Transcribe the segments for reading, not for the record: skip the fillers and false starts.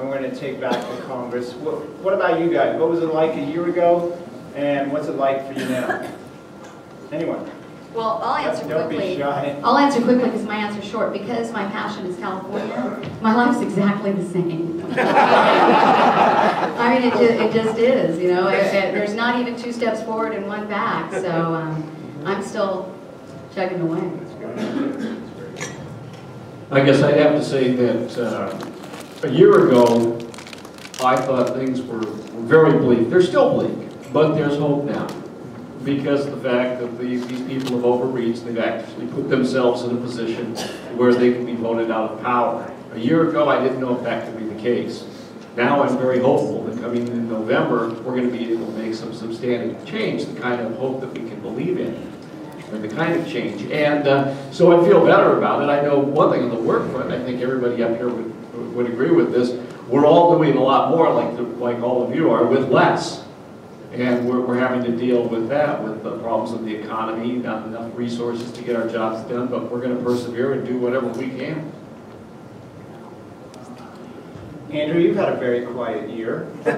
and we're going to take back to Congress. What about you guys? What was it like a year ago, and what's it like for you now? Anyone? Well, I'll answer Don't quickly. be shy. I'll answer quickly because my answer's short. Because my passion is California, my life's exactly the same. I mean, it just is, you know. There's not even 2 steps forward and 1 back, so I'm still chugging away. I guess I'd have to say that a year ago, I thought things were very bleak. They're still bleak, but there's hope now, because of the fact that these people have overreached. They've actually put themselves in a position where they can be voted out of power. A year ago, I didn't know if that could be the case. Now I'm very hopeful that coming in November, we're going to be able to make some substantive change, the kind of hope that we can believe in, and the kind of change. And so I feel better about it. I know one thing on the work front, I think everybody up here would agree with this, we're all doing a lot more, like all of you are, with less. And we're having to deal with that, with the problems of the economy, not enough resources to get our jobs done, but we're going to persevere and do whatever we can. Andrew, you've had a very quiet year. Well,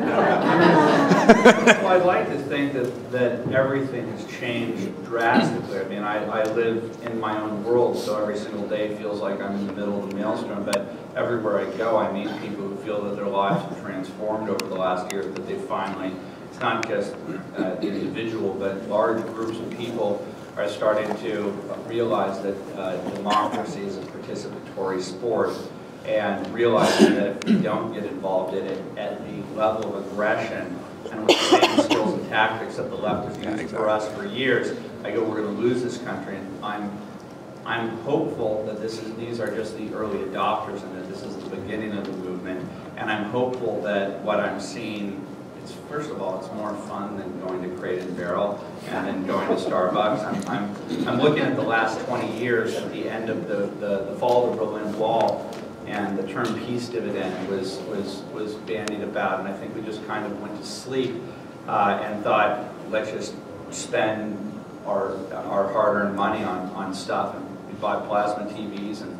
I'd like to think that everything has changed drastically. I mean, I live in my own world, so every single day feels like I'm in the middle of the maelstrom, but everywhere I go, I meet people who feel that their lives have transformed over the last year, that they finally, it's not just the individual, but large groups of people are starting to realize that democracy is a participatory sport, and realizing that if we don't get involved in it at the level of aggression and with the same skills and tactics that the left has used for us for years, I go, we're going to lose this country. And I'm hopeful that these are just the early adopters and that this is the beginning of the movement. And I'm hopeful that what I'm seeing, first of all, it's more fun than going to Crate and Barrel and then going to Starbucks. I'm looking at the last 20 years at the end of the fall of the Berlin Wall, and the term peace dividend was bandied about, and I think we just kind of went to sleep and thought, let's just spend our hard-earned money on stuff, and we bought plasma TVs, and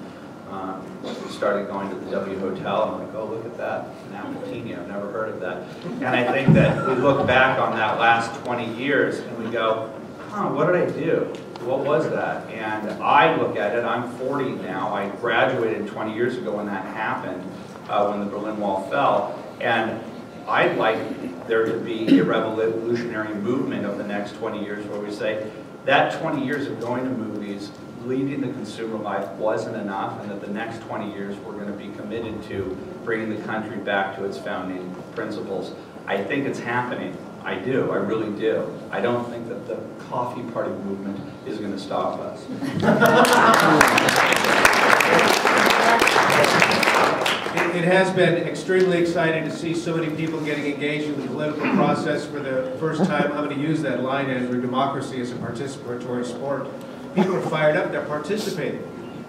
we started going to the W Hotel, and I'm like, oh, look at that, an Appletini, I've never heard of that. And I think that we look back on that last 20 years, and we go, huh, what did I do? What was that? And I look at it, I'm 40 now, I graduated 20 years ago when that happened, when the Berlin Wall fell, and I'd like there to be a revolutionary movement of the next 20 years where we say that 20 years of going to movies, leading the consumer life wasn't enough, and that the next 20 years we're going to be committed to bringing the country back to its founding principles. I think it's happening. I do. I really do. I don't think that the coffee party movement is going to stop us. It has been extremely exciting to see so many people getting engaged in the political process for the first time. I'm going to use that line, Andrew, democracy is a participatory sport. People are fired up, they're participating.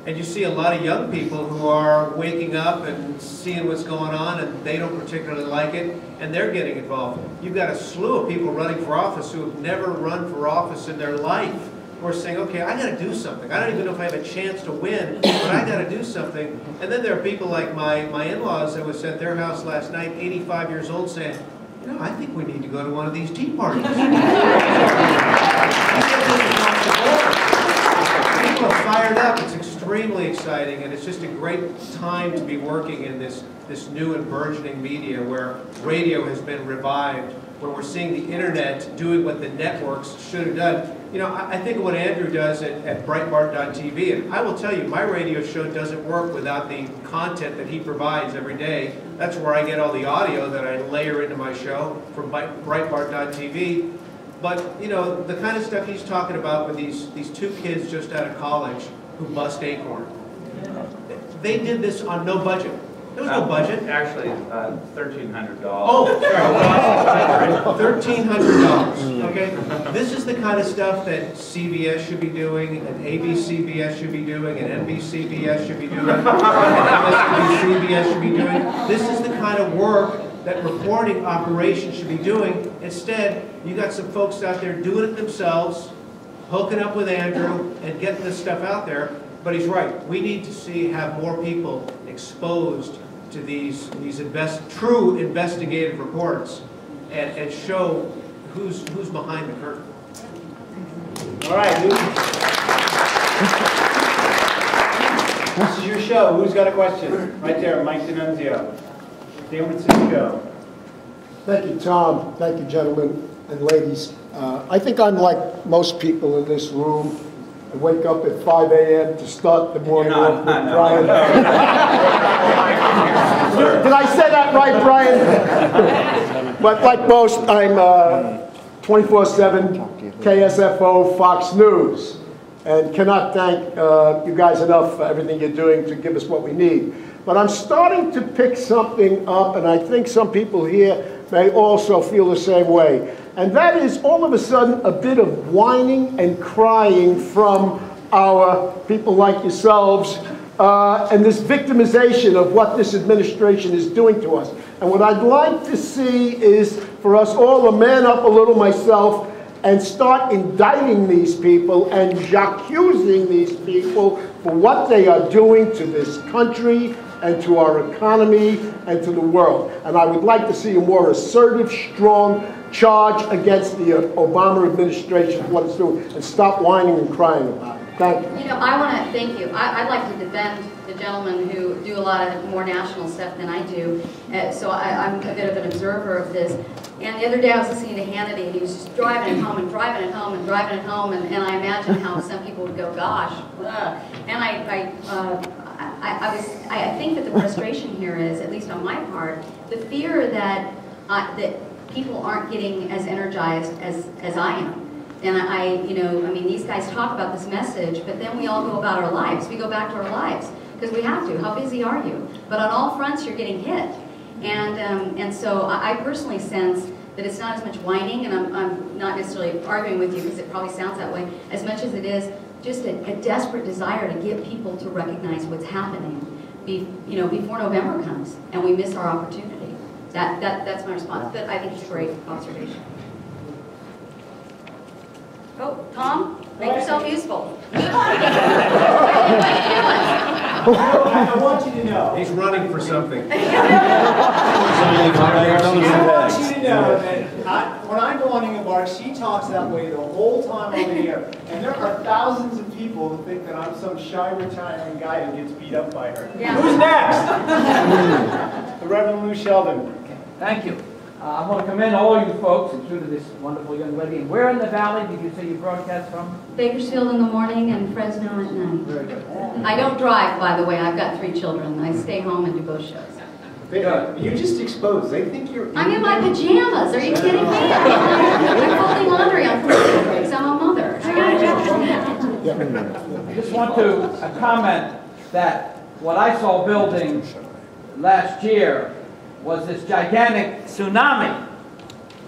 And you see a lot of young people who are waking up and seeing what's going on, and they don't particularly like it, and they're getting involved. You've got a slew of people running for office who have never run for office in their life, who are saying, okay, I got to do something. I don't even know if I have a chance to win, but I got to do something. And then there are people like my in-laws that was at their house last night, 85 years old, saying, you know, I think we need to go to one of these tea parties. People are fired up. It's extremely exciting, and it's just a great time to be working in this new and burgeoning media where radio has been revived, where we're seeing the internet doing what the networks should have done. You know, I think of what Andrew does at Breitbart.tv, and I will tell you, my radio show doesn't work without the content that he provides every day. That's where I get all the audio that I layer into my show from Breitbart.tv. But, you know, the kind of stuff he's talking about with these 2 kids just out of college who bust Acorn. They did this on no budget. There was no budget. Actually, $1,300. Oh, sorry. $1,300. Okay? This is the kind of stuff that CBS should be doing, and ABCBS should be doing, and NBCBS should be doing, and MSNBCBS should be doing. This is the kind of work that reporting operations should be doing. Instead, you got some folks out there doing it themselves, hooking up with Andrew, and getting this stuff out there. But he's right. We need to have more people exposed to these true investigative reports and show who's behind the curtain. All right, this is your show. Who's got a question? Right there, Mike D'Annunzio. San Francisco. Thank you, Tom. Thank you, gentlemen and ladies. I think I'm like most people in this room. I wake up at 5 a.m. to start the morning off with Brian. Did I say that right, Brian? But like most, I'm 24/7 KSFO Fox News, and cannot thank you guys enough for everything you're doing to give us what we need. But I'm starting to pick something up, and I think some people here may also feel the same way. And that is all of a sudden a bit of whining and crying from our people like yourselves, and this victimization of what this administration is doing to us. And what I'd like to see is for us all to man up a little, myself, and start indicting these people and accusing these people for what they are doing to this country and to our economy and to the world. And I would like to see a more assertive, strong charge against the Obama administration for what it's doing, and stop whining and crying about it. Thank you. You know, I want to thank you. I'd like to defend the gentlemen who do a lot of more national stuff than I do. So I'm a bit of an observer of this. And the other day I was listening to Hannity, and he was just driving it home and driving it home and driving it home. And I imagine how some people would go, gosh. Ugh. And I think that the frustration here is, at least on my part, the fear that people aren't getting as energized as I am. And I mean, these guys talk about this message, but then we all go about our lives. We go back to our lives, because we have to. How busy are you? But on all fronts, you're getting hit. And so I personally sense that it's not as much whining, and I'm not necessarily arguing with you, because it probably sounds that way, as much as it is just a desperate desire to get people to recognize what's happening before November comes, and we miss our opportunity. That's my response, but I think it's a great observation. Oh, Tom, make yourself useful. I want you to know. He's running for something. I want you to know that when I go on Ingeborg, she talks that way the whole time over here. And there are thousands of people who think that I'm some shy retiring guy who gets beat up by her. Yeah. Who's next? The Reverend Lou Sheldon. Thank you. I want to commend all you folks, including this wonderful young lady. And where in the valley did you say you broadcast from? Bakersfield in the morning and Fresno at night. Very good. I don't drive, by the way. I've got 3 children. I stay home and do both shows. You just exposed. They think you're... I'm in my pajamas. Are you kidding me? I'm folding laundry on commercial breaks. I'm a mother. I just want to comment that what I saw building last year was this gigantic tsunami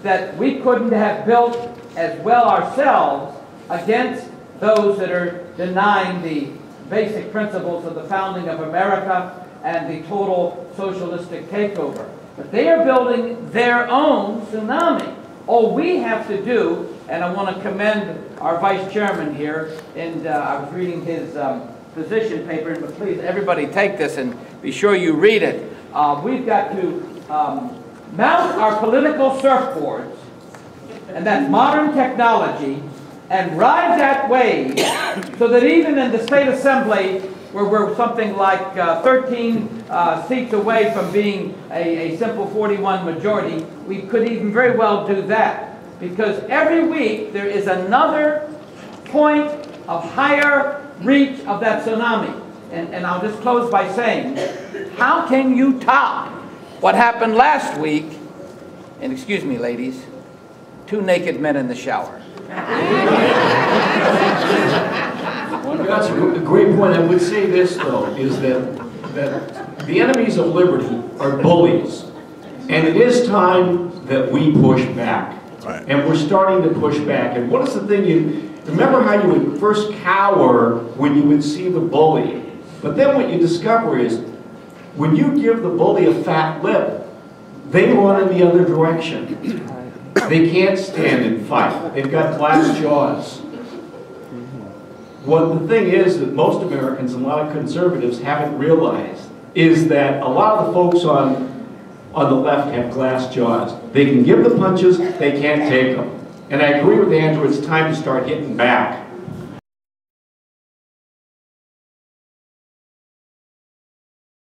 that we couldn't have built as well ourselves against those that are denying the basic principles of the founding of America and the total socialistic takeover. But they are building their own tsunami. All we have to do, and I want to commend our vice chairman here, and I was reading his position paper, but please everybody take this and be sure you read it. We've got to mount our political surfboards, and that's modern technology, and ride that wave so that even in the state assembly, where we're something like 13 seats away from being a simple 41 majority, we could even very well do that. Because every week there is another point of higher reach of that tsunami. And I'll just close by saying, how can you top what happened last week? And excuse me, ladies, 2 naked men in the shower. That's a great point. I would say this, though, is that the enemies of liberty are bullies. And it is time that we push back. Right. And we're starting to push back. And what is the thing remember how you would first cower when you would see the bully. But then what you discover is, when you give the bully a fat lip, they run in the other direction. They can't stand and fight. They've got glass jaws. What the thing is that most Americans and a lot of conservatives haven't realized is that a lot of the folks on the left have glass jaws. They can give the punches, they can't take them. And I agree with Andrew, it's time to start hitting back.